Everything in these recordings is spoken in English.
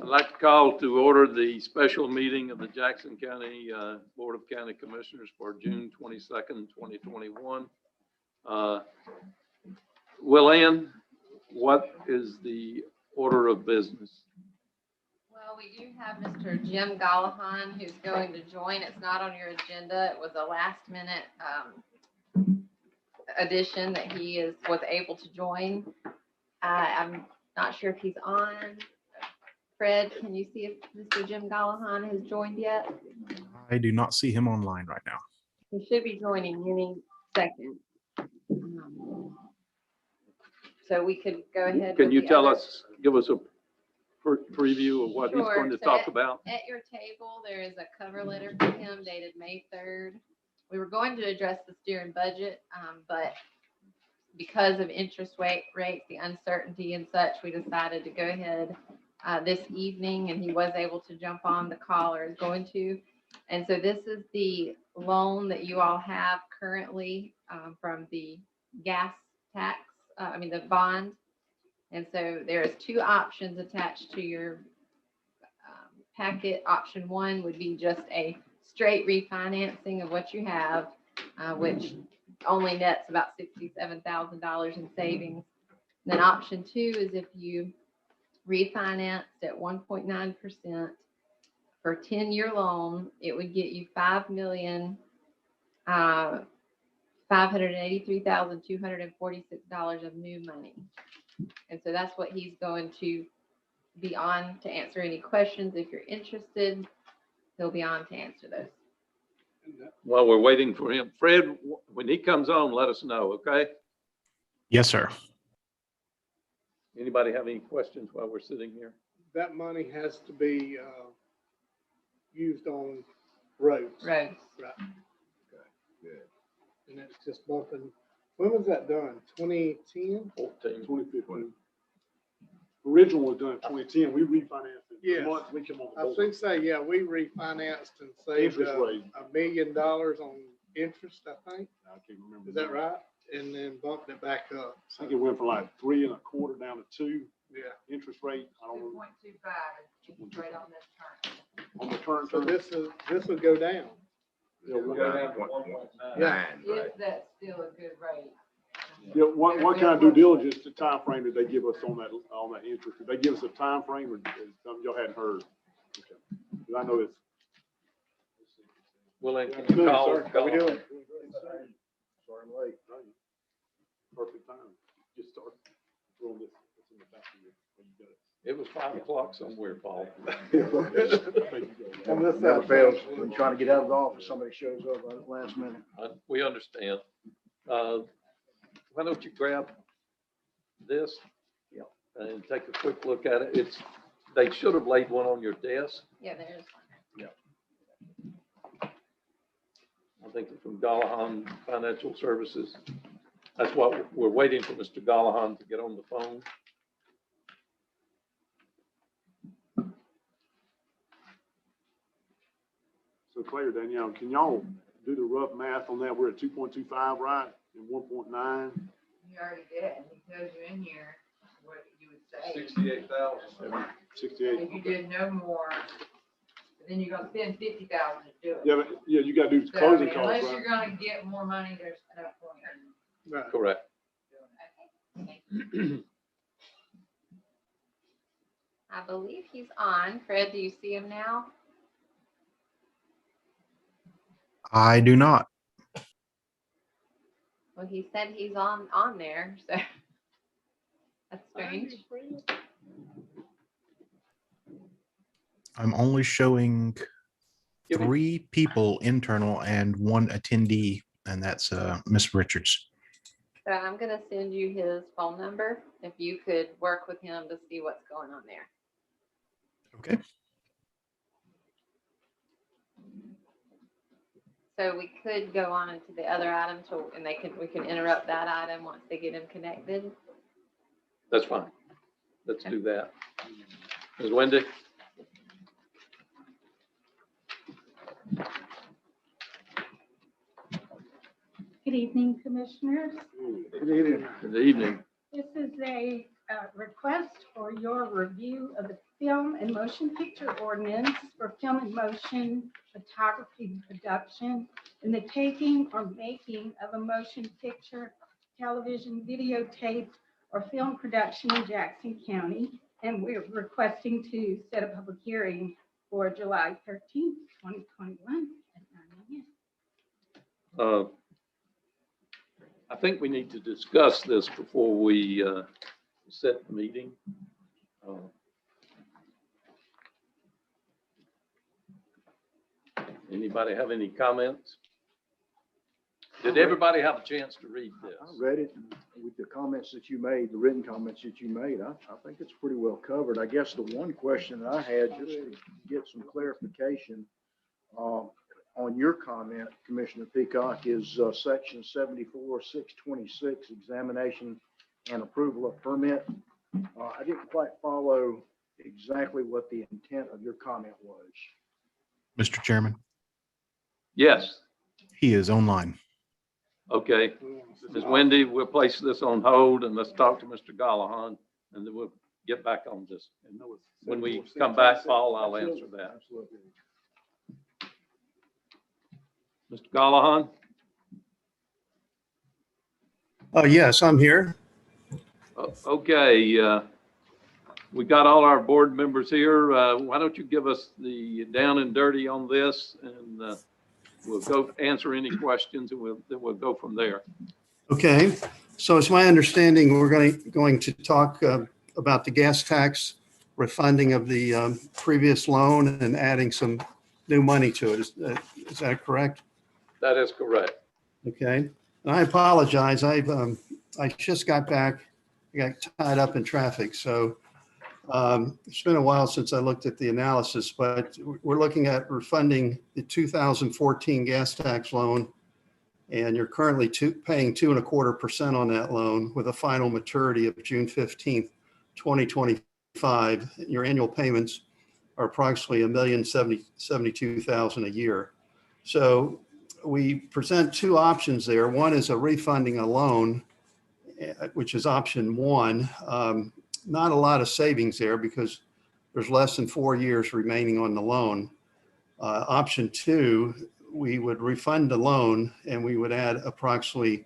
I'd like to call to order the special meeting of the Jackson County Board of County Commissioners for June 22nd, 2021. Willann, what is the order of business? Well, we do have Mr. Jim Gallahan who's going to join. It's not on your agenda. It was a last minute addition that he was able to join. I'm not sure if he's on. Fred, can you see if Mr. Jim Gallahan has joined yet? I do not see him online right now. He should be joining any second. So we could go ahead. Can with you the tell other- us, give us a preview of what he's Sure. going to So talk about? At your table, there is a cover letter from him dated May 3rd. We were going to address the steering budget, but because of interest rates, the uncertainty and such, we decided to go ahead this evening, and he was able to jump on the call, or is going to. And so this is the loan that you all have currently from the gas tax, the bond. And so there's two options attached to your packet. Option one would be just a straight refinancing of what you have, which only nets about $67,000 in savings. And then option two is if you refinanced at 1.9% for a 10-year loan, it would get you $5,583,246 of new money. And so that's what he's going to be on to answer any questions. If you're interested, he'll be on to answer those. While we're waiting for him, Fred, when he comes on, let us know, okay? Yes, sir. Anybody have any questions while we're sitting here? That money has to be used on roads. Roads. Right. Okay, good. And it's just bumping. When was that done? 2010? 14. 2015. Original was done in 2010. We refinanced it. Yes. Once we came on the I board. think so, yeah, we refinanced and saved Interest rate. $1 million on interest, I think. I can't remember. Is that right? And then bumped it back up. I think it went from like 3.25 down to 2 Yeah. interest rate. I don't know. 2.25 is right on this term. On the current So term. this will go down. Yeah, we'll go down to 1.9. Yeah. Is that still a good rate? Yeah, what kind of due diligence, the time frame did they give us on that interest? Did they give us a time frame, or is something y'all hadn't heard? Okay. 'Cause I know it's. Willann, can you Good, call? sir. How we doing? Sorry, I'm late. Perfect time. Just start throwing this in the back of you. You got it. It was 5 o'clock somewhere, Paul. And this never fails when trying to get out of the office, somebody shows up at the last minute. We understand. Why don't you grab this? Yeah. And take a quick look at it. They should have laid one on your desk. Yeah, there's one. I think it's from Gallahan Financial Services. That's what we're waiting for, Mr. Gallahan to get on the phone. So Claire, Danielle, can y'all do the rough math on that? We're at 2.25, right? And 1.9. You already did. He tells you in here what you would say. 68,000. 68. If you did no more, then you're gonna spend 50,000 to do it. Yeah, but yeah, you gotta do So, I closing mean, costs, unless right? you're gonna get more money, there's no point in Right. Correct. doing I believe he's on. Fred, do you see him now? I do not. Well, he said he's on there, so that's strange. I'm only showing Give me- 3 people internal and 1 attendee, and that's Miss Richards. So I'm gonna send you his phone number. If you could work with him to see what's going on there. Okay. So we could go on into the other item and we can interrupt that item once they get him connected. That's fine. Let's do that. Ms. Wendy? Good evening, Commissioners. Good evening. Good evening. This is a request for your review of the film and motion picture ordinance for film and motion photography production in the taking or making of a motion picture, television, videotape, or film production in Jackson County. And we're requesting to set a public hearing for July 13th, 2021 at 9 a.m. I think we need to discuss this before we set the meeting. Anybody have any comments? Did everybody have a chance to read I this? read it with the comments that you made, the written comments that you made. I think it's pretty well covered. I guess the one question that I had, just to get some clarification on your comment, Commissioner Peacock, is section 74-626, examination and approval of permit. I didn't quite follow exactly what the intent of your comment was. Mr. Chairman, Yes. he is online. Okay. Ms. Wendy, we'll place this on hold and let's talk to Mr. Gallahan and then we'll get back on this. And when we come back, Paul, I'll answer that. Absolutely. Mr. Gallahan? Yes, I'm here. Okay, we got all our board members here. Why don't you give us the down and dirty on this and we'll go answer any questions and then we'll go from there. Okay, so it's my understanding we're going to talk about the gas tax refunding of the previous loan and adding some new money to it. Is that correct? That is correct. Okay, and I apologize. I just got back. I got tied up in traffic, so it's been a while since I looked at the analysis, but we're looking at refunding the 2014 gas tax loan, and you're currently paying 2.25% on that loan with a final maturity of June 15th, 2025. Your annual payments are approximately $1,072,000 a year. So we present two options there. One is a refunding a loan, which is option one. Not a lot of savings there because there's less than 4 years remaining on the loan. Option two, we would refund the loan and we would add approximately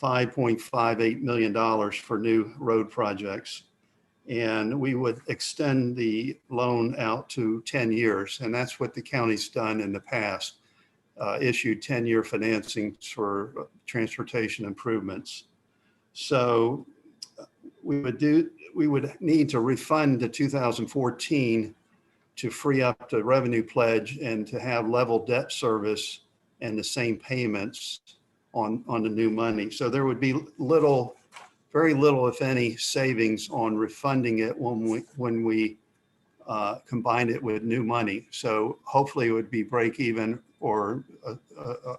$5.58 million for new road projects. And we would extend the loan out to 10 years. And that's what the county's done in the past, issued 10-year financing for transportation improvements. So we would need to refund the 2014 to free up the revenue pledge and to have level debt service and the same payments on the new money. So there would be very little, if any, savings on refunding it when we combine it with new money. So hopefully it would be break even or a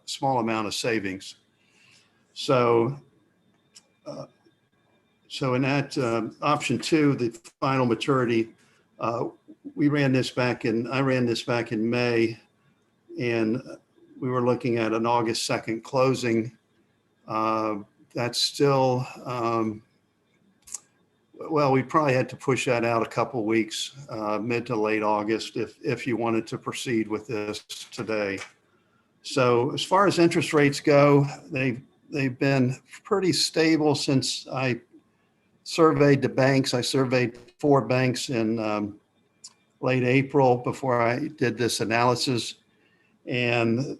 small amount of savings. So in that option two, the final maturity, I ran this back in May, and we were looking at an August 2nd closing. That's still, well, we probably had to push that out a couple of weeks, mid to late August, if you wanted to proceed with this today. So as far as interest rates go, they've been pretty stable since I surveyed the banks. I surveyed 4 banks in late April before I did this analysis. And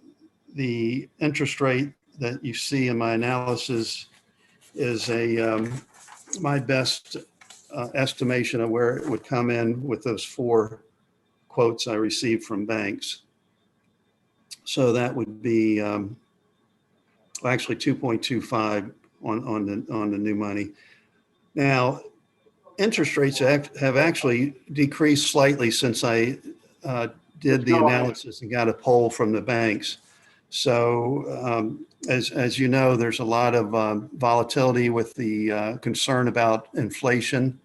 the interest rate that you see in my analysis is my best estimation of where it would come in with those 4 quotes I received from banks. So that would be actually 2.25 on the new money. Now, interest rates have actually decreased slightly since I did the analysis and got a poll from the banks. So as you know, there's a lot of volatility with the concern about inflation.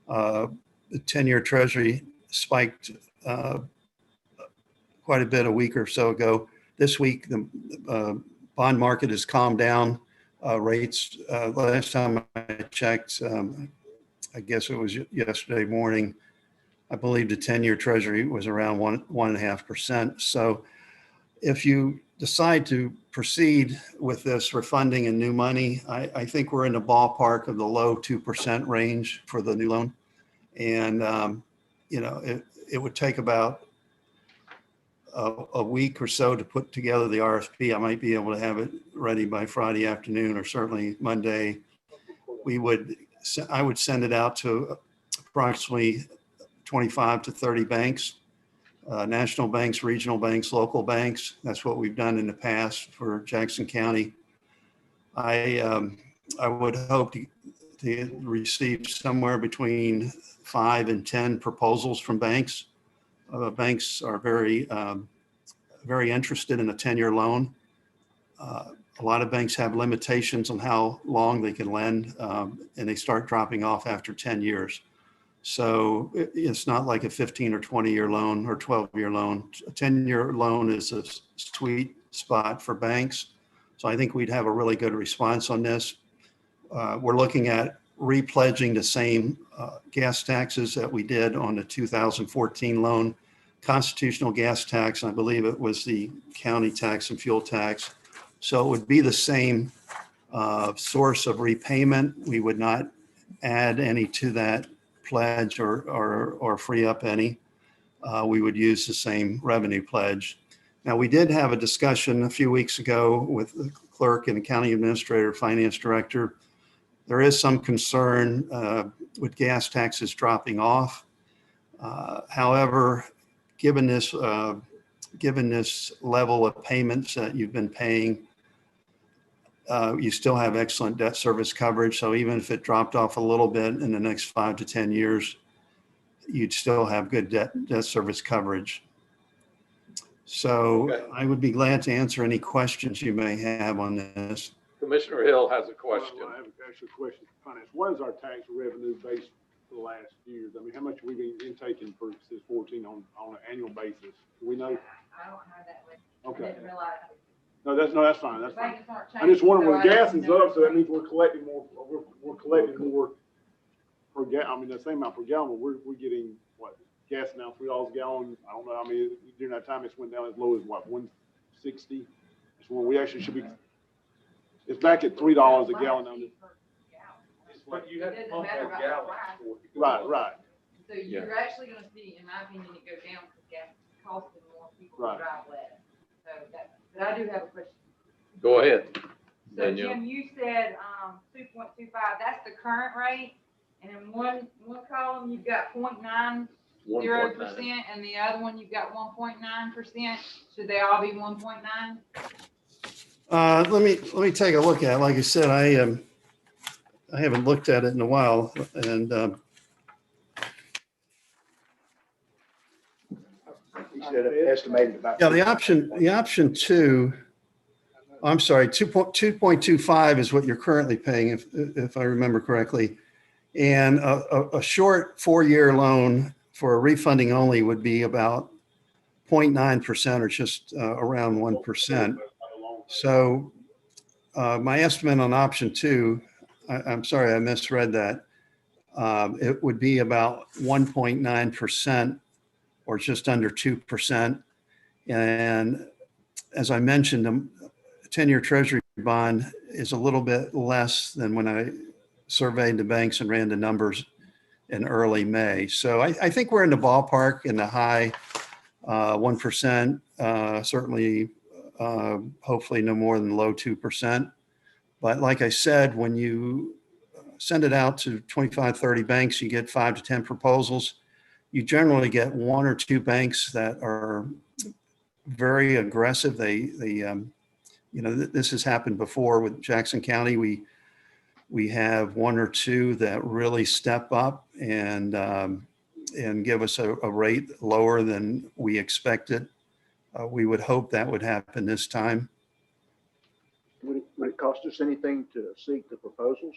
The 10-year Treasury spiked quite a bit a week or so ago. This week, the bond market has calmed down. Rates, last time I checked, I guess it was yesterday morning, I believe the 10-year treasury was around 1.5%. So if you decide to proceed with this refunding and new money, I think we're in the ballpark of the low 2% range for the new loan. And, it would take about a week or so to put together the RFP. I might be able to have it ready by Friday afternoon or certainly Monday. I would send it out to approximately 25 to 30 banks, national banks, regional banks, local banks. That's what we've done in the past for Jackson County. I would hope to receive somewhere between 5 and 10 proposals from banks. Banks are very interested in a 10-year loan. A lot of banks have limitations on how long they can lend, and they start dropping off after 10 years. So it's not like a 15 or 20-year loan or 12-year loan. A 10-year loan is a sweet spot for banks. So I think we'd have a really good response on this. We're looking at repledging the same gas taxes that we did on the 2014 loan, constitutional gas tax. I believe it was the county tax and fuel tax. So it would be the same source of repayment. We would not add any to that pledge or free up any. We would use the same revenue pledge. Now, we did have a discussion a few weeks ago with the clerk and the county administrator, finance director. There is some concern with gas taxes dropping off. However, given this level of payments that you've been paying, you still have excellent debt service coverage. So even if it dropped off a little bit in the next 5 to 10 years, you'd still have good debt service coverage. So Okay. I would be glad to answer any questions you may have on this. Commissioner Hill has a question. Well, I have actually a question for finance. What is our tax revenue base for the last years? I mean, how much have we been intaking for since 14 on an annual basis? Do we know? I don't have that one. I Okay. didn't realize. That's fine. That's fine. Banks aren't I just wonder changing, when so I gas didn't is know. up, so that means we're collecting more, we're collecting more per I mean, the same amount per gallon, but we're getting what, gas now $3 a gallon. I don't know. I mean, during that time, it's went down as low as what, 160? It's when we actually should be, it's back at $3 a gallon now. But you have to pump more gallons for it. Right. So you're actually gonna see, in my opinion, it go down because gas is costing more, people to Right. drive less. So that, but I do have a question. Go ahead. So Danielle. Jim, you said, 2.25, that's the current rate, and in one column, you've got 0.90%, 1.9. and the other one, you've got 1.9%. Should they all be 1.9? Let me take a look at it. Like I said, I haven't looked at it in a while, and He said estimated about. yeah, the option two, I'm sorry, 2.25 is what you're currently paying, if I remember correctly. And a short 4-year loan for a refunding only would be about 0.9% or just around 1%. So my estimate on option two, I'm sorry, I misread that. It would be about 1.9% or just under 2%. And as I mentioned, the 10-year treasury bond is a little bit less than when I surveyed the banks and ran the numbers in early May. So I think we're in the ballpark in the high 1%, certainly hopefully no more than low 2%. But like I said, when you send it out to 25, 30 banks, you get 5 to 10 proposals. You generally get 1 or 2 banks that are very aggressive. This has happened before with Jackson County. We have 1 or 2 that really step up and give us a rate lower than we expected. We would hope that would happen this time. Would it cost us anything to seek the proposals?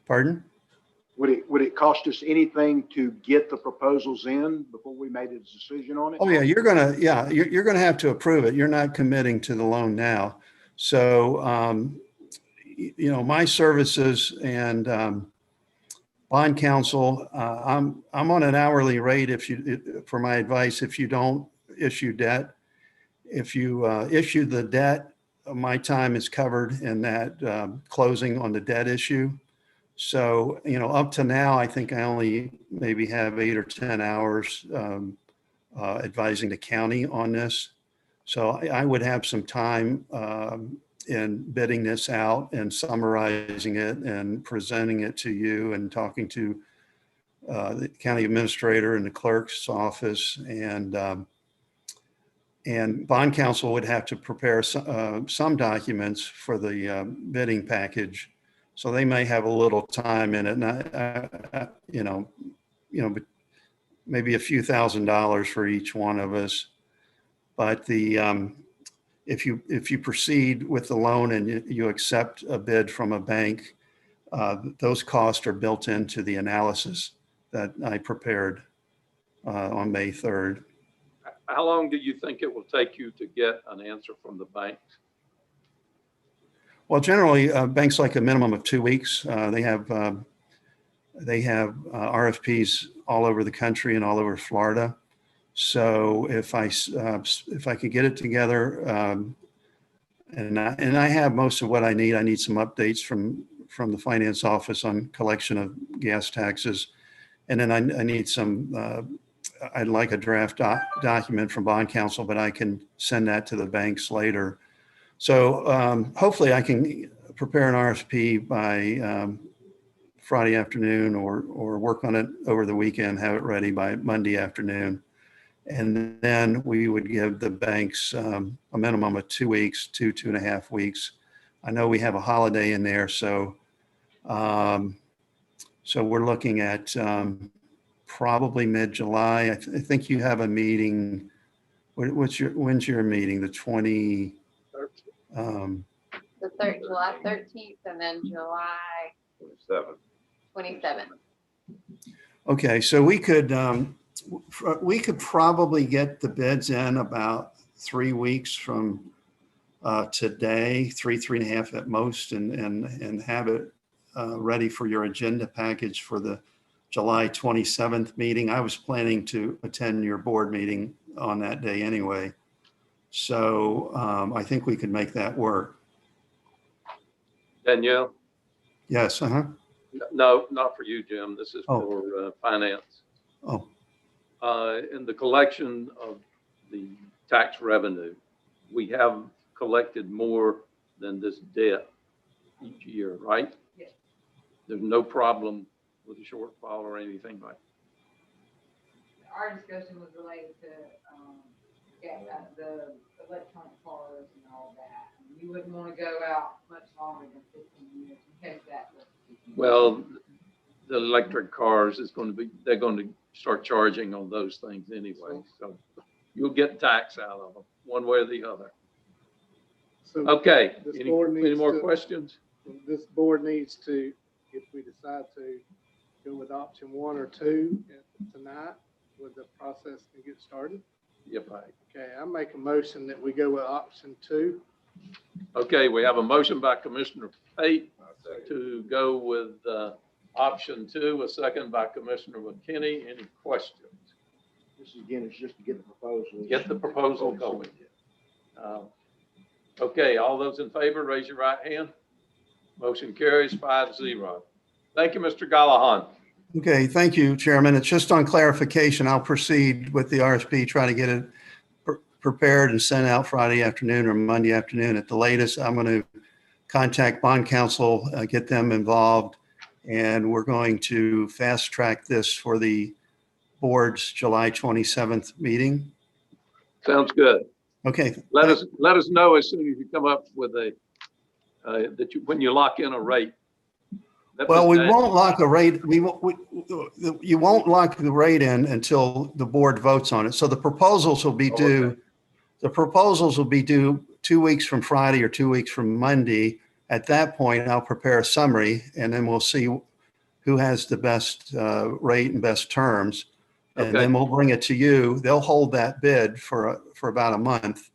Pardon? Would it cost us anything to get the proposals in before we made a decision on it? Oh yeah, you're gonna have to approve it. You're not committing to the loan now. So my services and Bond counsel, I'm on an hourly rate for my advice, if you don't issue debt. If you issue the debt, my time is covered in that closing on the debt issue. So, up to now, I think I only maybe have 8 or 10 hours advising the county on this. So I would have some time in bidding this out and summarizing it and presenting it to you and talking to the county administrator and the clerk's office. And bond counsel would have to prepare some documents for the bidding package. So they may have a little time in it, and but maybe a few $1,000s for each one of us. But if you proceed with the loan and you accept a bid from a bank, those costs are built into the analysis that I prepared on May 3rd. How long do you think it will take you to get an answer from the banks? Well, generally, banks like a minimum of 2 weeks. They have RFPs all over the country and all over Florida. So if I could get it together, and I have most of what I need some updates from the finance office on collection of gas taxes, and then I need some. I'd like a draft document from bond counsel, but I can send that to the banks later. So hopefully I can prepare an RFP by Friday afternoon or work on it over the weekend, have it ready by Monday afternoon. And then we would give the banks a minimum of 2 weeks, 2.5 weeks. I know we have a holiday in there, so we're looking at probably mid-July. I think you have a meeting. When's your meeting? The 20. July 13th and then July 27th. Okay, so we could probably get the bids in about 3 weeks from today, 3.5 at most, and have it ready for your agenda package for the July 27th meeting. I was planning to attend your board meeting on that day anyway. So I think we could make that work. Danielle? Yes, No, not for you, Jim. This is for finance. Oh. In the collection of the tax revenue, we have collected more than this debt each year, right? Yes. There's no problem with a shortfall or anything like that. Our discussion was related to, the electronic cars and all that. You wouldn't want to go out much longer than 15 years in case that was. Well, the electric cars they're going to start charging on those things anyway. So you'll get tax out of them one way or the other. So Okay, this any board needs more to- questions? This board needs to, if we decide to go with option 1 or 2 tonight, would the process to get started? Yep, right. Okay, I make a motion that we go with option 2. Okay, we have a motion by Commissioner Pate to go with option 2, a second by Commissioner McKinney. Any questions? This again is just to get the proposal. Get the proposal going. Okay, all those in favor, raise your right hand. Motion carries 5-0. Thank you, Mr. Gallahan. Okay, thank you, Chairman. It's just on clarification. I'll proceed with the RFP, try to get it prepared and sent out Friday afternoon or Monday afternoon at the latest. I'm going to contact bond counsel, get them involved, and we're going to fast track this for the board's July 27th meeting. Sounds good. Okay. Let us know as soon as you come up with when you lock in a rate. Well, we won't lock a rate. You won't lock the rate in until the board votes on it. So the proposals will be due. Okay. The proposals will be due 2 weeks from Friday or 2 weeks from Monday. At that point, I'll prepare a summary, and then we'll see who has the best rate and best terms. And Okay. then we'll bring it to you. They'll hold that bid for about a month.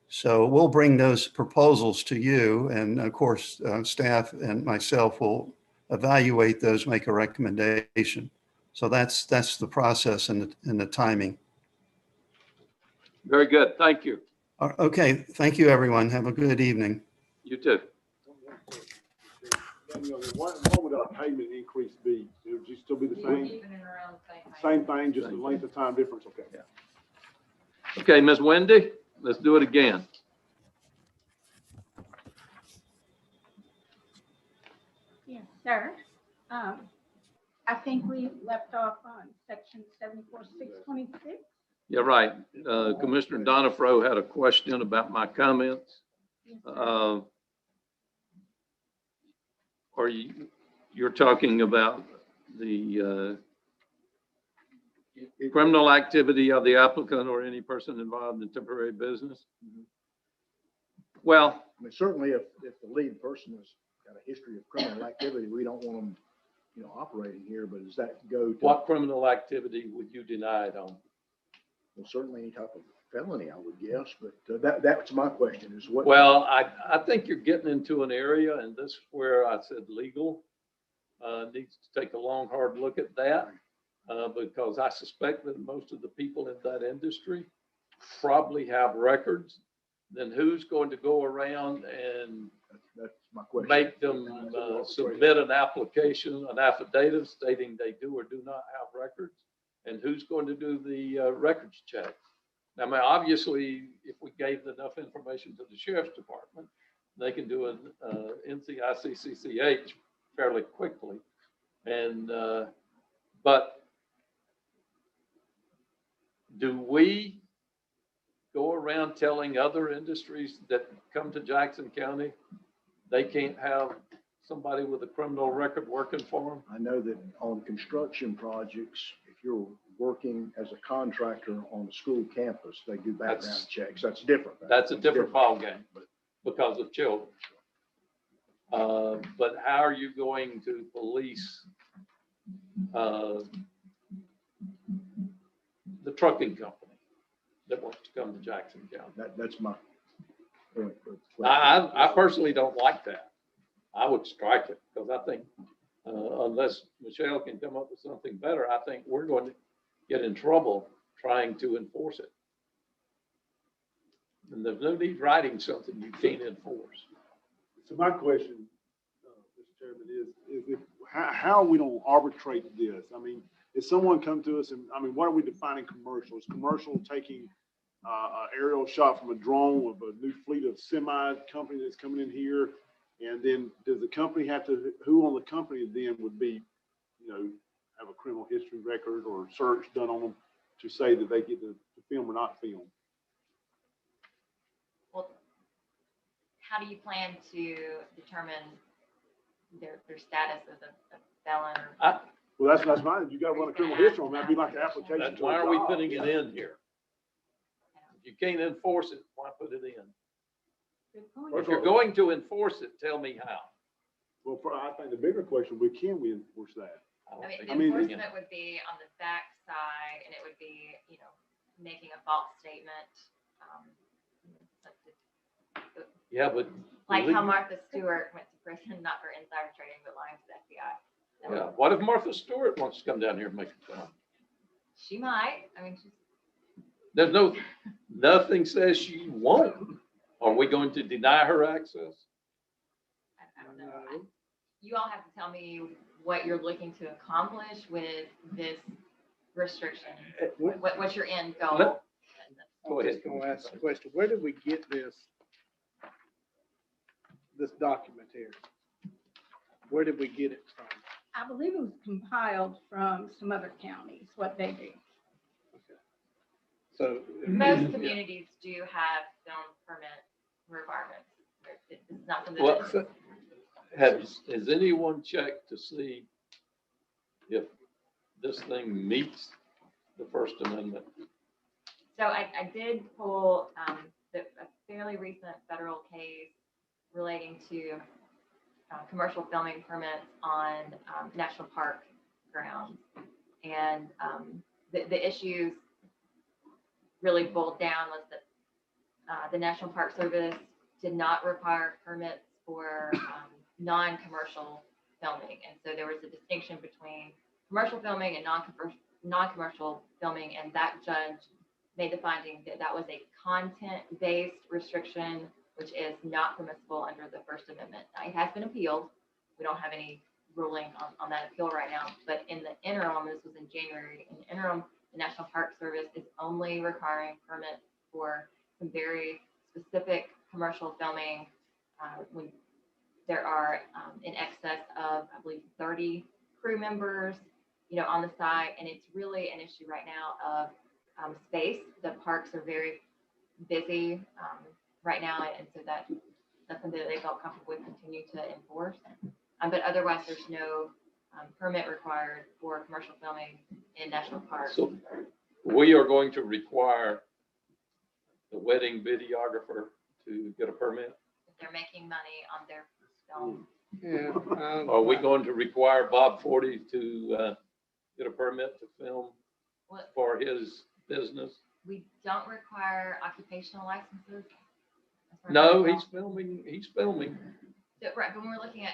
So we'll bring those proposals to you. And of course, staff and myself will evaluate those, make a recommendation. So that's the process and the timing. Very good. Thank you. Okay, thank you, everyone. Have a good evening. You too. What would our payment increase be? It would just still be the same, Even and around the same. same thing, just the length of time difference, okay? Okay, Ms. Wendy, let's do it again. Yes, sir. I think we left off on section 74,626. Yeah, right. Commissioner Donifro had a question about my comments. Yes, sir. Are you're talking about the criminal activity of the applicant or any person involved in temporary business? Well, I mean, certainly if the lead person has got a history of criminal activity, we don't want them, operating here, but does that go to? what criminal activity would you deny it on? Well, certainly any type of felony, I would guess, but that's my question is what? Well, I think you're getting into an area, and this is where I said legal needs to take a long, hard look at that, because I suspect that most of the people in that industry probably have records. Then who's going to go around and That's my question. make them submit an application, an affidavit stating they do or do not have records? And who's going to do the records check? Now, I mean, obviously, if we gave enough information to the sheriff's department, they can do an NCIC/CCH fairly quickly. And, but do we go around telling other industries that come to Jackson County they can't have somebody with a criminal record working for them? I know that on construction projects, if you're working as a contractor on a school campus, they do background checks. That's different. That's a different ballgame because of children. But how are you going to police the trucking company that wants to come to Jackson County? That's my point. I personally don't like that. I would strike it because I think unless Michelle can come up with something better, I think we're going to get in trouble trying to enforce it. And there's no need writing something you can't enforce. So my question, Mr. Chairman, is if, how we don't arbitrate this? I mean, if someone come to us and, I mean, what are we defining commercial? Is commercial taking an aerial shot from a drone of a new fleet of semi company that's coming in here? And then does the company have to, who on the company then would be, have a criminal history record or search done on them to say that they get to film or not film? Well, how do you plan to determine their status as a felon? Well, that's fine. You got to run a criminal history on that. That'd be like an application. That's to a why are we job. putting it in here? If you can't enforce it, why put it in? Good point. If you're going to enforce it, tell me how. Well, I think the bigger question would, can we enforce that? don't think The I mean, we can. enforcement would be on the back side, and it would be, making a false statement. Yeah, but. Like how Martha Stewart went to prison, not for insider trading, but lying to the FBI. Yeah, what if Martha Stewart wants to come down here and make a film? She might, There's nothing says she won't. Are we going to deny her access? I don't know. You all have to tell me what you're looking to accomplish with this restriction. What's your end goal? Go I'm ahead. just gonna ask a question. Where did we get this document here? Where did we get it from? I believe it was compiled from some other counties, what they do. So. Most communities do have film permit requirements. It's not something Well, that. has anyone checked to see if this thing meets the First Amendment? So I did pull a fairly recent federal case relating to commercial filming permits on national park grounds. And the issues really boiled down was that the National Park Service did not require permits for non-commercial filming. And so there was a distinction between commercial filming and non-commercial filming, and that judge made the finding that that was a content-based restriction, which is not permissible under the First Amendment. Now, it has been appealed. We don't have any ruling on that appeal right now, but in the interim, this was in January, in the interim, the National Park Service is only requiring permits for some very specific commercial filming when there are in excess of, I believe, 30 crew members, on the site, and it's really an issue right now of space. The parks are very busy right now, and so that's something that they felt comfortable with continue to enforce. But otherwise, there's no permit required for commercial filming in national parks. So we are going to require the wedding videographer to get a permit? If they're making money on their film. Yeah. Are we going to require Bob Forty to get a permit to film What, for his business? we don't require occupational licenses. as far as I No, know. he's filming. So, right, when we're looking at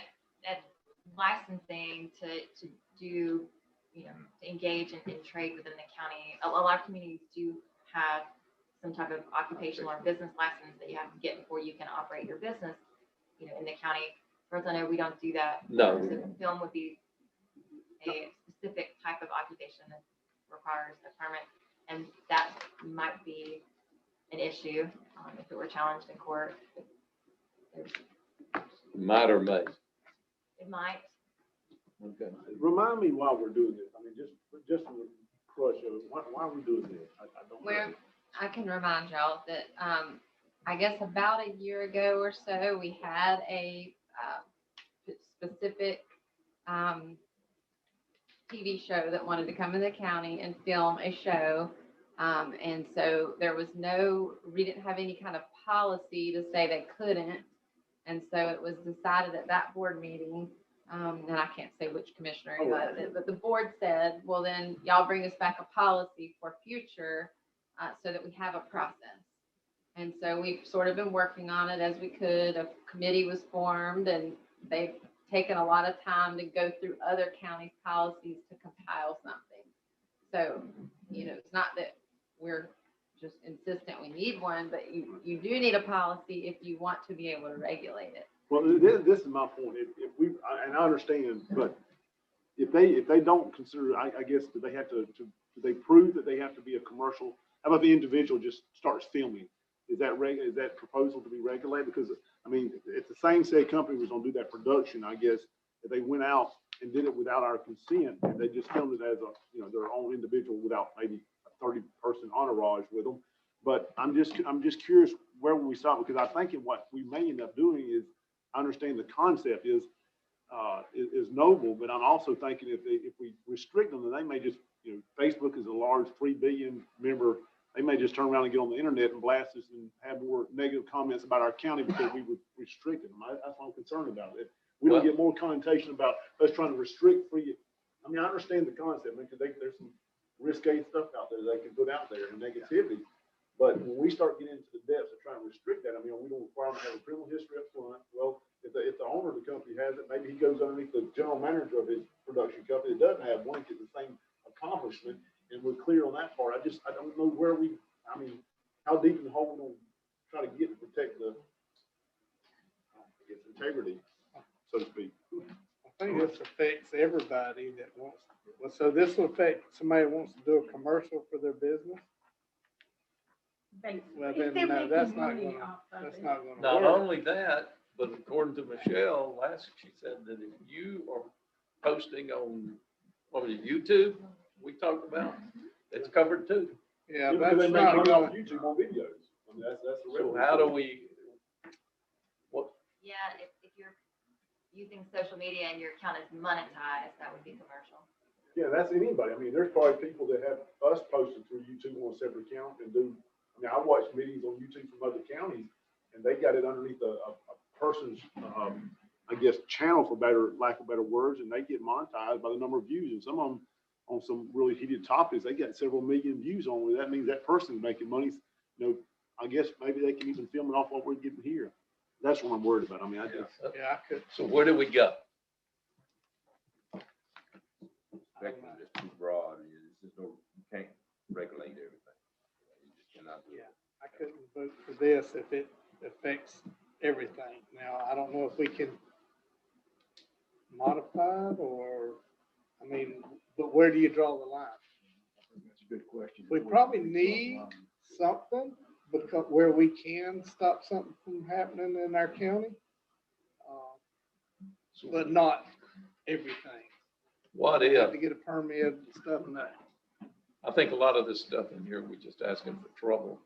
licensing to do, to engage in trade within the county, a lot of communities do have some type of occupational or business license that you have to get before you can operate your business, in the county. As far as I know, we don't do that. No. So film would be a specific type of occupation that requires a permit, and that might be an issue if it were challenged in court. Might or may. It might. Okay. Remind me why we're doing this. I mean, just on the crush of it, why are we doing this? I don't know. I can remind y'all that, I guess about a year ago or so, we had a specific TV show that wanted to come in the county and film a show. And so we didn't have any kind of policy to say they couldn't. And so it was decided at that board meeting, and I can't say which commissioner it was, but the board said, well, then y'all bring us back a policy for future so that we have a process. And so we've sort of been working on it as we could. A committee was formed, and they've taken a lot of time to go through other counties' policies to compile something. So, it's not that we're just insistent we need one, but you do need a policy if you want to be able to regulate it. Well, this is my point. If we, and I understand, but if they don't consider, I guess, do they prove that they have to be a commercial? How about the individual just starts filming? Is that proposal to be regulated? Because, I mean, if the same said company was gonna do that production, I guess, if they went out and did it without our consent, and they just filmed it as their own individual without maybe a 30-person entourage with them. But I'm just curious, where will we stop? Because I think what we may end up doing is, I understand the concept is noble, but I'm also thinking if we restrict them, then they may just, Facebook is a large 3 billion member. They may just turn around and get on the internet and blast us and have more negative comments about our county because we would restrict them. That's what I'm concerned about. If we don't get more connotation about us trying to restrict free. I mean, I understand the concept, because there's some risque stuff out there they can put out there and negativity. But when we start getting into the depths of trying to restrict that, I mean, we don't require them to have a criminal history up front. Well, if the owner of the company has it, maybe he goes underneath the general manager of his production company that doesn't have one, get the same accomplishment, and we're clear on that part. I don't know how deep in the hole we're going to try to get to protect the integrity, so to speak. I think this affects everybody that wants, so this will affect somebody who wants to do a commercial for their business? Well, If then, they're no, making that's not money gonna, off of that's it. not gonna Not work. only that, but according to Michelle, she said that if you are posting on, YouTube, we talked about, it's covered too. Yeah, Because that's they make not money off gonna, YouTube on videos. I mean, that's the So revenue. how do we, Yeah, if you're using social media and your account is monetized, that would be commercial. Yeah, that's anybody. I mean, there's probably people that have us posted through YouTube on a separate account and do. I mean, I watch meetings on YouTube from other counties, and they got it underneath a person's, I guess, channel, for lack of better words, and they get monetized by the number of views. And some of them, on some really heated topics, they got several million views on it. That means that person is making money. I guess maybe they can even film it off what we're getting here. That's what I'm worried about. I mean, yeah, I could. so where do we go? this if it affects everything. Now, I don't know if we can modify it or, I mean, but where do you draw the line? I think that's a good question. We probably need something because where we can stop something from happening in our county, but not everything. What We have if, to get a permit and stuff and that. I think a lot of this stuff in here, we're just asking for trouble.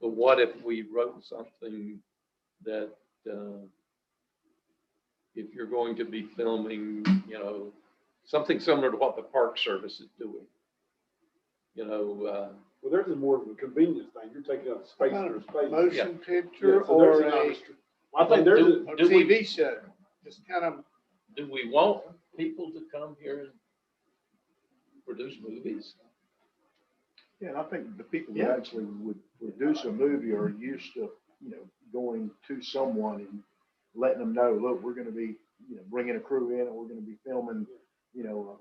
But what if we wrote something that, if you're going to be filming, you know, something similar to what the Park Service is doing? You know, Well, there's a more of a convenience thing. You're taking up space or space. Motion Yeah, picture so or there's not a restrict- I think there's a, or Do we- TV show, just kind of, do we want people to come here and produce movies? Yeah, and I think the people that Yeah. actually would produce a movie are used to, you know, going to someone and letting them know, look, we're going to be, you know, bringing a crew in and we're going to be filming, you know,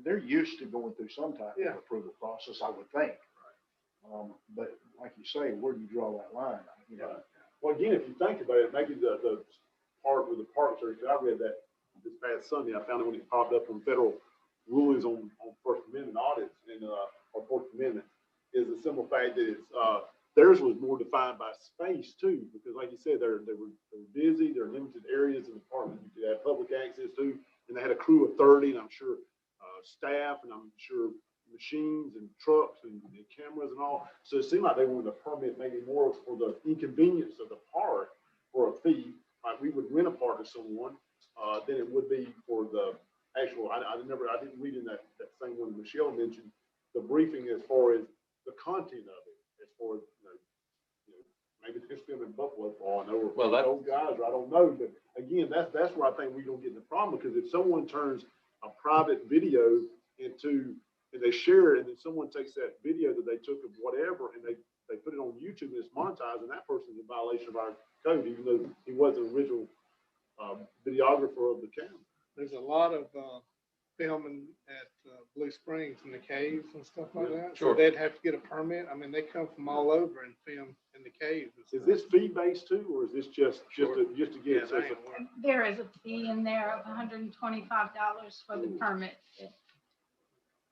they're used to going through some type Yeah. of approval process, I would think. But like you say, where do you draw that line? You know, well, again, if you think about it, maybe the part with the Park Service, I read that this past Sunday, I found it when it popped up from federal rulings on First Amendment audits and, or Fourth Amendment, is the simple fact that it's, theirs was more defined by space too, because like you said, they were busy, there are limited areas in the park that you could have public access to, and they had a crew of 30, and I'm sure, staff, and I'm sure machines and trucks and cameras and all. So it seemed like they wanted a permit maybe more for the inconvenience of the park for a fee. Like we would rent a park to someone, than it would be for the actual, I didn't read in that same one Michelle mentioned, the briefing as far as the content of it, as far as, you know, maybe this film in Buffalo for all I know, or Well, that- old guys, or I don't know, but again, that's where I think we're gonna get in the problem, because if someone turns a private video into, and they share it, and then someone takes that video that they took of whatever, and they put it on YouTube and it's monetized, and that person's in violation of our code, even though he was an original videographer of the camera. there's a lot of filming at Blue Springs in the caves and stuff like that. Sure. So they'd have to get a permit. I mean, they come from all over and film in the caves. and Is stuff. this fee-based too, or is this just to get Yeah, it? So they it's ain't worth it. There is a fee in there of $125 for the permit.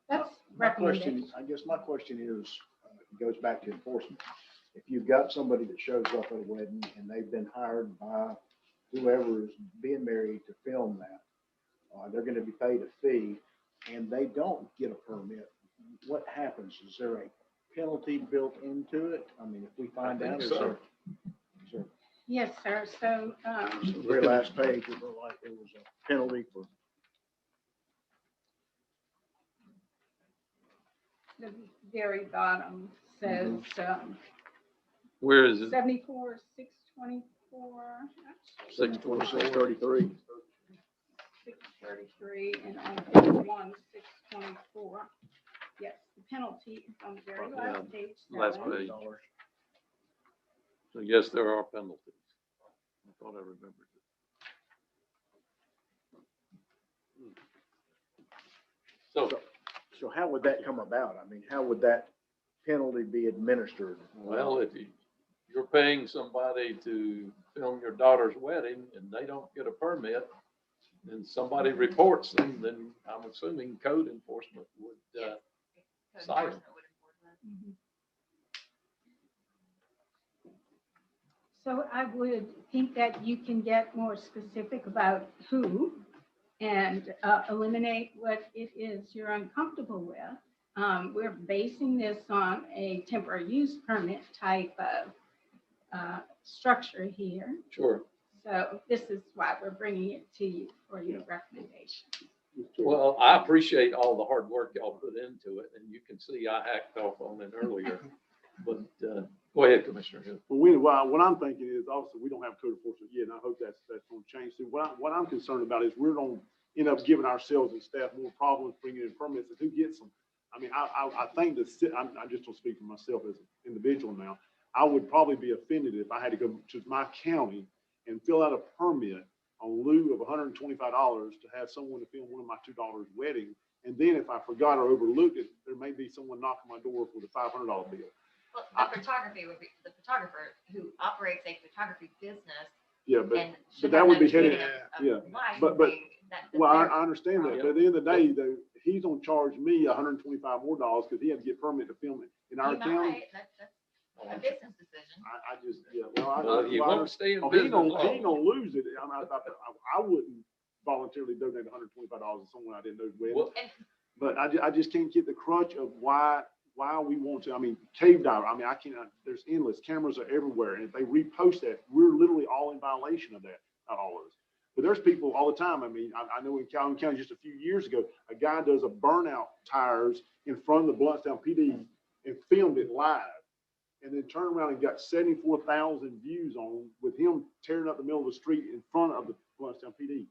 That's my question, recommended. I guess my question is, goes back to enforcement. If you've got somebody that shows up at a wedding and they've been hired by whoever is being married to film that, they're going to be paid a fee and they don't get a permit, what happens? Is there a penalty built into it? I mean, if we find I out, think is so. there, Yes, sir. So, the very last page, it looked like there was a penalty for, the very bottom says where is it? 74,624, 626.33. 633, and on page 1, 624. Yes, the penalty is on the very Yeah, last page. last 7. page. So yes, there are penalties. I thought I remembered it. So, So how would that come about? I mean, how would that penalty be administered? well, if you're paying somebody to film your daughter's wedding and they don't get a permit, and somebody reports them, then I'm assuming code enforcement would, Code Cite. enforcement would enforce that. So I would think that you can get more specific about who and eliminate what it is you're uncomfortable with. We're basing this on a temporary use permit type of structure here. sure. So this is why we're bringing it to you for your recommendation. Well, I appreciate all the hard work y'all put into it, and you can see I hacked off on it earlier. But go ahead, Commissioner Hill. Well, what I'm thinking is also, we don't have code enforcement yet, and I hope that's going to change too. What I'm concerned about is we're going to end up giving ourselves and staff more problems bringing in permits, and who gets them? I mean, I think I just don't speak for myself as an individual now. I would probably be offended if I had to go to my county and fill out a permit on lieu of $125 to have someone to film one of my two daughters' wedding. And then if I forgot or overlooked it, there may be someone knocking my door with a $500 bill. Well, the photography would be, the photographer who operates a photography business Yeah, but, and but should that have would no be headed, training of yeah. But- licensing, that's well, I their understand that, Yeah. but at the end of the day, though, he's gonna charge me $125 more because he had to get permit to film it. In our He county, might, that's a business decision. I just, yeah, well, I, Well, you well, I won't stay in oh, he business ain't gonna, he ain't long. gonna lose it. I wouldn't voluntarily donate $125 to someone I didn't know's wedding. Well, But I just can't get the crutch of why we want to. I mean, cave diver, I mean, I can't, there's endless, cameras are everywhere. And if they repost that, we're literally all in violation of that, not all of us. But there's people all the time. I mean, I know in Calhoun County just a few years ago, a guy does a burnout tires in front of the Bluntstown PD and filmed it live. And then turned around and got 74,000 views on with him tearing up the middle of the street in front of the Bluntstown PD.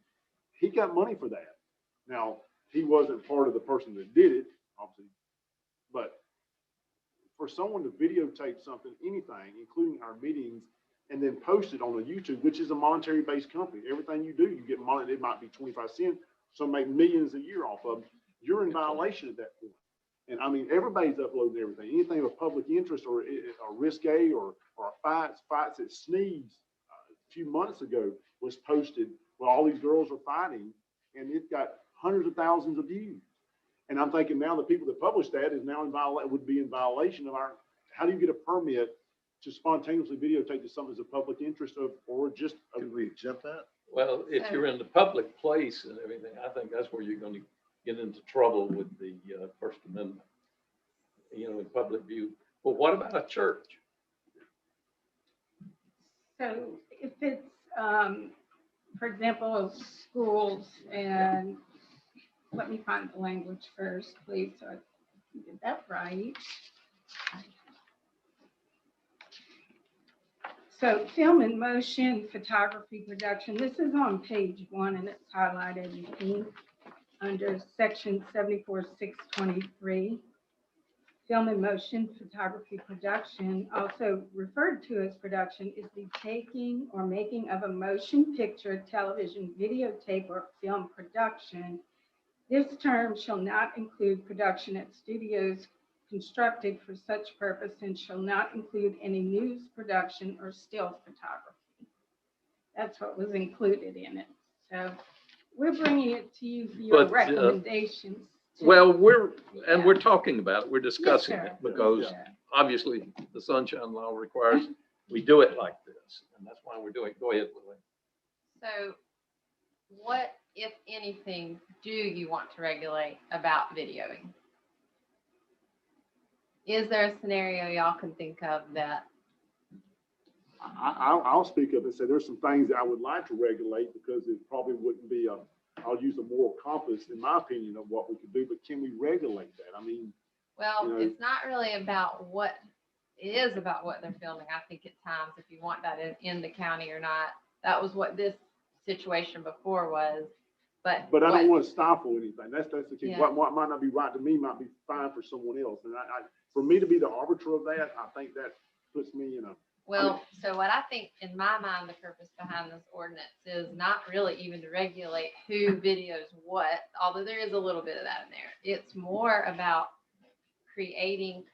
He got money for that. Now, he wasn't part of the person that did it, obviously, but for someone to videotape something, anything, including our meetings, and then post it on a YouTube, which is a monetary based company, everything you do, you get money. It might be 25 cents, some make millions a year off of. You're in violation at that point. And I mean, everybody's uploading everything, anything of public interest or risque or fights at Sneed's a few months ago was posted where all these girls are fighting, and it got hundreds of thousands of views. And I'm thinking now the people that published that is now would be in violation of our, how do you get a permit to spontaneously videotape to something as a public interest of, or just. Could we exempt that? well, if you're in the public place and everything, I think that's where you're gonna get into trouble with the First Amendment, you know, in public view. But what about a church? So if it's, for example, schools and, let me find the language first, please, so I can get that right. So film and motion photography production, this is on page 1 and it's highlighted in pink under section 74-623. Film and motion photography production, also referred to as production, is the taking or making of a motion picture, television, videotape, or film production. This term shall not include production at studios constructed for such purpose and shall not include any news production or still photography. That's what was included in it. So we're bringing it to you for your But, recommendations. Well, we're Yeah. talking about it, we're discussing Yes, it, sir. because Yes, sir. obviously the Sunshine Law requires we do it like this, and that's why we're doing it. Go ahead, Lily. So what, if anything, do you want to regulate about videoing? Is there a scenario y'all can think of that? I'll speak up and say there's some things that I would like to regulate because it probably wouldn't be I'll use a moral compass in my opinion of what we could do, but can we regulate that? I mean, Well, you know, it's not really about what, it is about what they're filming. I think at times, if you want that in the county or not, that was what this situation before was. But I don't what- want to stifle anything. That's the key. Yeah. What might not be right to me might be fine for someone else. And for me to be the arbiter of that, I think that puts me in a. Well, so what I think in my mind, the purpose behind this ordinance is not really even to regulate who videos what, although there is a little bit of that in there. It's more about creating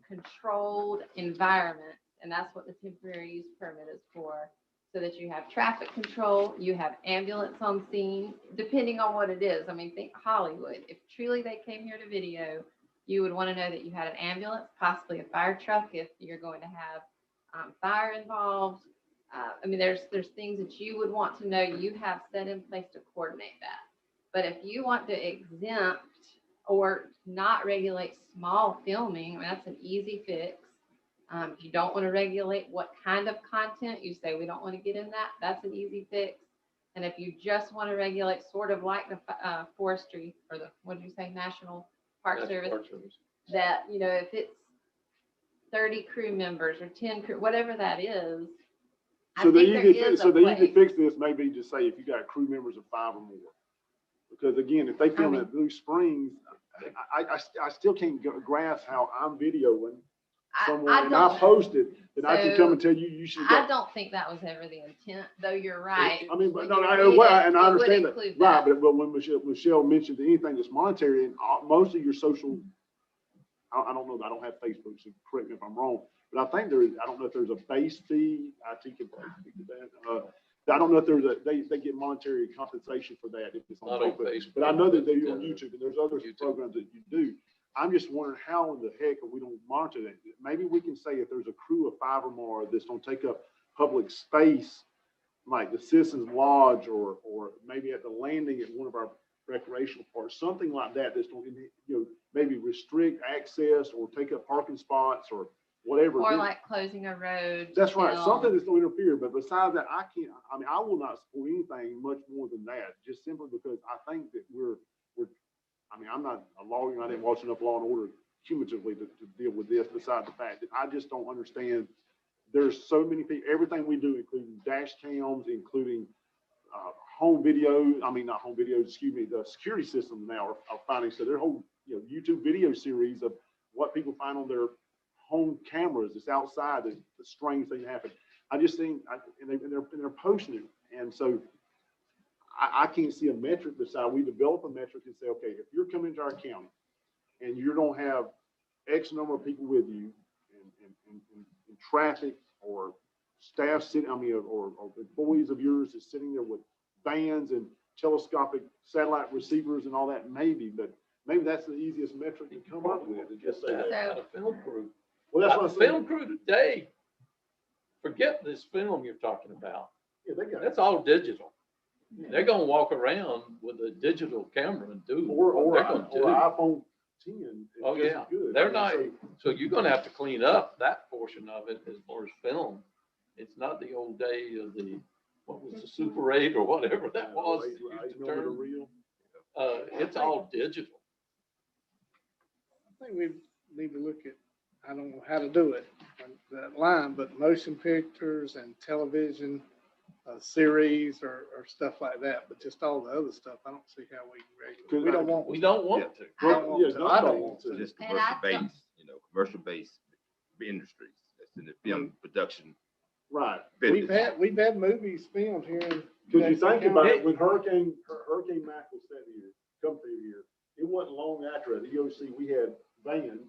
controlled environment, and that's what the temporary use permit is for, so that you have traffic control, you have ambulance on scene, depending on what it is. I mean, think Hollywood. If truly they came here to video, you would want to know that you had an ambulance, possibly a fire truck if you're going to have fire involved. I mean, there's things that you would want to know you have set in place to coordinate that. But if you want to exempt or not regulate small filming, I mean, that's an easy fix. If you don't want to regulate what kind of content, you say we don't want to get in that, that's an easy fix. And if you just want to regulate sort of like the forestry or the, what did you say, National Park That's Service, Park Service. that, you know, if it's 30 crew members or 10 crew, whatever that is, I So think the there easy, is so a the easy place. fix this may be just say if you got crew members of 5 or more. Because again, if they film mean- at Blue Springs, I still can't grasp how I'm videoing someone and I don't- post it, then I can so come and tell you, you should. I don't think that was ever the intent, though you're right. I mean, but When no, you I, read well, it, and I it would understand that, include right, but when Michelle mentioned anything that's monetary and most of your social I don't know, I don't have Facebook, so correct me if I'm wrong, but I think there is, I don't know if there's a base fee, IT can speak to that. I don't know if there's they get monetary compensation for that if it's on Not on Facebook. Facebook, But I know that they do but, on YouTube, and there's other YouTube. programs that you do. I'm just wondering how in the heck we don't monitor that. Maybe we can say if there's a crew of 5 or more that's gonna take up public space, like the Citizens Lodge or maybe at the landing at one of our recreational parks, something like that, that's going to, maybe restrict access or take up parking spots or whatever. Or like closing a road. That's right, till- something that's going to interfere, but besides that, I will not support anything much more than that, just simply because I think that I'm not a lawyer, and I didn't watch enough Law and Order cumulatively to deal with this, besides the fact that I just don't understand. There's so many people, everything we do, including dash cams, including home video, not home videos, excuse me, the security systems now are finding, so their whole, YouTube video series of what people find on their home cameras, it's outside, the strange thing happened. I just think, and they're posting it. And so I can't see a metric beside, we develop a metric and say, okay, if you're coming to our county and you don't have X number of people with you in traffic or staff sitting, or employees of yours is sitting there with vans and telescopic satellite receivers and all that, maybe that's the easiest metric to come up with, to just say that. Got a film crew. Well, that's Got what a I'm saying. film crew today. Forget this film you're talking about. Yeah, they got it. That's all digital. They're gonna walk around with a digital camera and do Or what they're gonna do. iPhone 10. Oh, is just yeah. as good. They're I mean, not, so- so you're gonna have to clean up that portion of it as far as film. It's not the old day of what was the Super 8 or whatever that was. Eight- It used to 8mm turn. reel. It's all digital. I think we need to look at, I don't know how to do it, that line, but motion pictures and television series or stuff like that, but just all the other stuff, I don't see how we can regulate. We don't want. We don't want to. I don't want Yeah, to. I don't nobody want wants to. to. Just And commercial I don't- based, commercial based industries, that's in the film production Right. business. We've had movies filmed here in. Because you think about County. it, when Hurricane Mac was set here, come through here, it wasn't long after at EOC, we had vans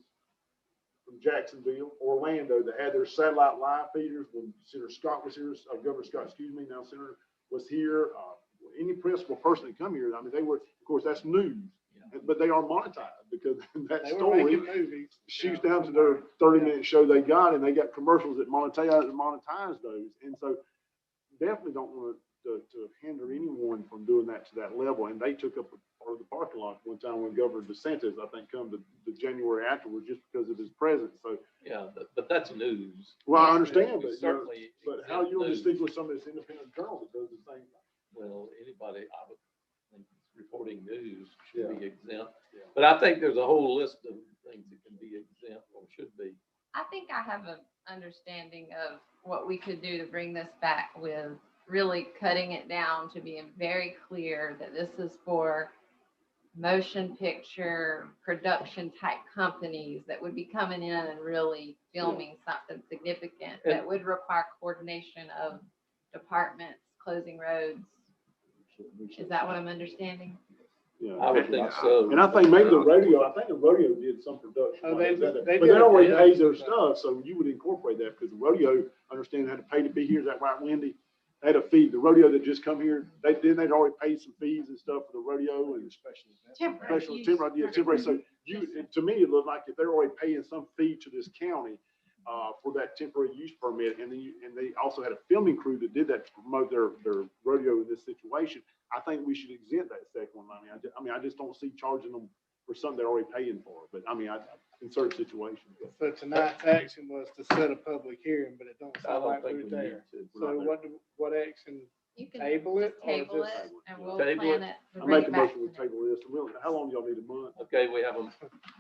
from Jacksonville, Orlando, that had their satellite live feeders when Senator Scott was here, Governor Scott, excuse me, now Senator was here. Any principal person that come here, they were, of course, that's news, but they are monetized because that They were story making movies. shoots down to their 30-minute show they got, and they got commercials that monetize those. And so definitely don't want to hinder anyone from doing that to that level. And they took up part of the parking lot one time when Governor DeSantis, I think, come to January afterwards just because of his presence. So, Yeah, but that's news. well, I understand, We but, certainly but how you want to news. distinguish some of this independent journal that does the same thing? Well, anybody, I would think reporting news should Yeah. be exempt. Yeah. But I think there's a whole list of things that can be exempt or should be. I think I have an understanding of what we could do to bring this back with really cutting it down to being very clear that this is for motion picture production type companies that would be coming in and really filming something significant that would require coordination of departments, closing roads. Is that what I'm understanding? Yeah. I would think so. And I think maybe the rodeo did some production. Oh, like they- that. they But did they a already bit. paid their stuff, so you would incorporate that, because the rodeo, understand, had to pay to be here, is that right, Wendy? They had a fee, the rodeo that just come here, they'd already paid some fees and stuff for the rodeo and Temporary special, use. temporary, so to me, it looked like if they're already paying some fee to this county, for that temporary use permit, and they also had a filming crew that did that to promote their rodeo in this situation, I think we should exempt that second one. I just don't see charging them for something they're already paying for, but in certain situations. So tonight's action was to set a public hearing, but it don't I sound don't like think we're we there. need to. So what action, You can table it? or table just- it and we'll Table plan it. it. to I bring make it a back motion with to them. table this. How long do y'all need, a month? Okay, we have a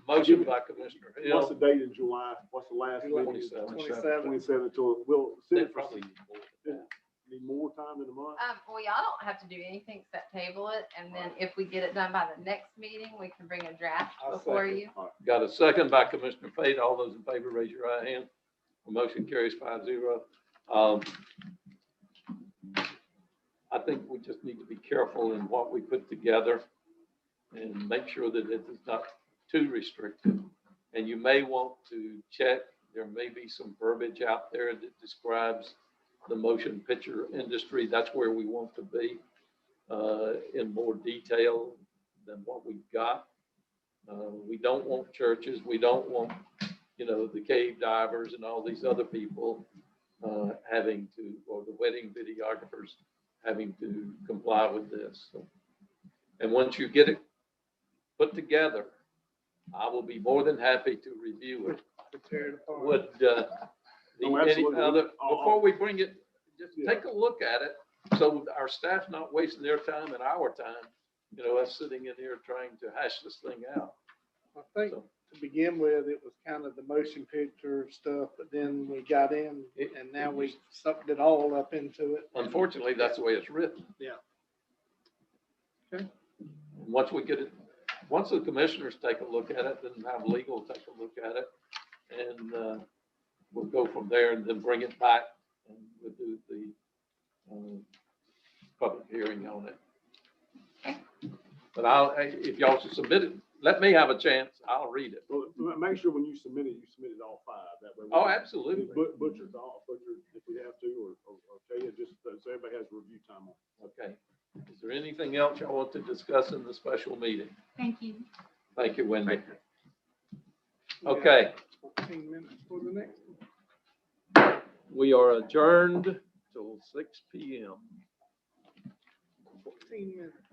motion by Commissioner What's the Hill. date in July? What's the last July meeting? 27. 27 until, we'll They sit for, probably need more than that. need more time than a month? Well, y'all don't have to do anything except table it, and then if we get it done by the next meeting, we can bring a draft I'll before second. you. Got a second by Commissioner Fate. All those in favor, raise your right hand. The motion carries 5-0. I think we just need to be careful in what we put together and make sure that it is not too restrictive And you may want to check, there may be some verbiage out there that describes the motion picture industry. That's where we want to be in more detail than what we've got. We don't want churches. We don't want, the cave divers and all these other people having to, or the wedding videographers having to comply with this. So, and once you get it put together, I will be more than happy to review it. To tear it apart. Would Oh, any absolutely. other, I'll- before we bring it, just Yeah. take a look at it, so our staff's not wasting their time and our time, us sitting in here trying to hash this thing out. I think So, to begin with, it was kind of the motion picture stuff, but then we got in and now we sucked it all up into it. unfortunately, that's the way it's written. Yeah. And once we get it, once the commissioners take a look at it, then have legal take a look at it. And we'll go from there and then bring it back and we'll do the public hearing on it. But if y'all should submit it, let me have a chance, I'll read it. Well, make sure when you submit it all five, that way. Oh, absolutely. Butcher if we have to, or tell you, just so everybody has review time on it. Okay. Is there anything else y'all want to discuss in the special meeting? Thank you. Thank you, Wendy. We got Okay, 14 minutes for the next one. we are adjourned till 6 p.m. 14 minutes.